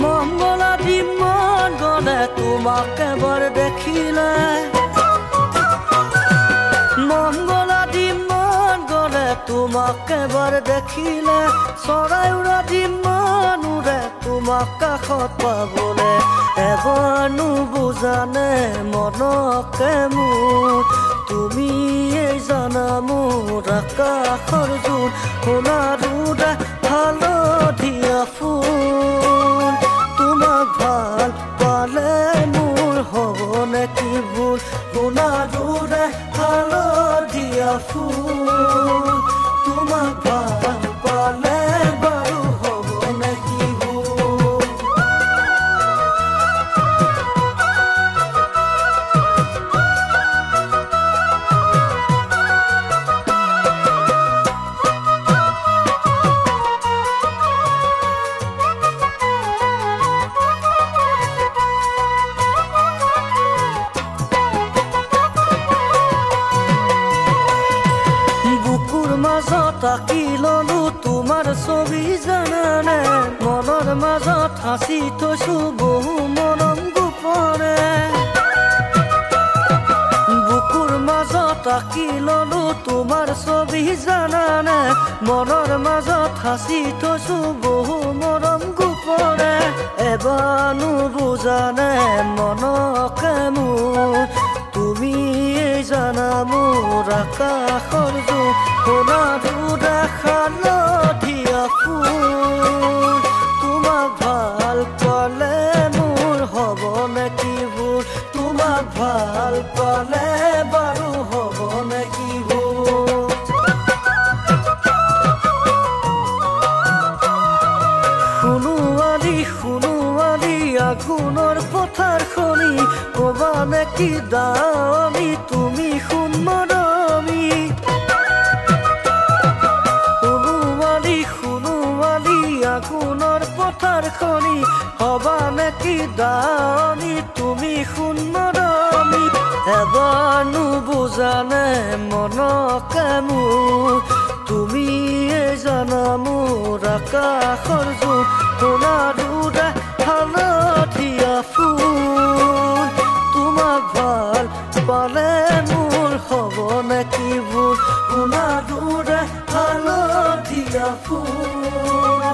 মঙ্গলা দি মন গলে তোমাক এবাৰ দেখিলে মঙ্গলা দি মন গলে তোমাক এবাৰ দেখিলে চৰাই উৰা দি মন উৰে তোমাক কাষত পাবলে এবাৰ নুবুজানে মনকে মোৰ তুমি জানা মোৰ আকাশৰ জোন সোণাৰ উৰা হালধীয়া ফুল তোমাক ভাল পালে মোৰ হ'বনে কি ভুল সোণাৰ উৰা হালধীয়া ফুল তোমাক ভাল পালে বাৰু হ'বনে কি ভুল মাজত আঁকি ললো তোমাৰ ছবি জানানে মনৰ মাজত হাসি থৈছো বহু মৰম গোপনে বুকুৰ মাজত আঁকি ললো তোমাৰ ছবি জানানে মনৰ মাজত হাসি থৈছো বহু মৰম গোপনে এবাৰ নুবুজানে মনকে মোৰ তুমি জানা মোৰ আকাশৰ জোন সোণাৰ উৰা হালধীয়া ফুল তোমাক ভাল পালে মোৰ হ'বনে কি ভুল তোমাক ভাল পালে বাৰু হ'বনে কি ভুল শুনোৱালি আঘোণৰ পথাৰখনি ক'বা নেকি দামি তুমি সোণ মৰমি শুনোৱালি আঘোণৰ পথাৰখনি হ'বা নেকি দামি তুমি সোণ মৰমি এবাৰ নুবুজানে মনকে মোৰ তুমি জানা মোৰ আকাশৰ জোন সোণাৰ উৰা হালধীয়া ফুল তোমাক ভাল পালে মোৰ হ'বনে কি ভুল সোণাৰ উৰা হালধীয়া ফুল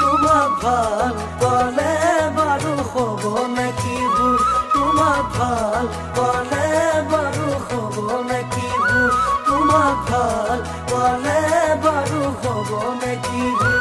তোমাক ভাল পালে বাৰু হ'বনে কি ভুল তোমাক ভাল পালে বাৰু হ'বনে কি ভুল তোমাক ভাল পালে বাৰু হ'বনে কি ভুল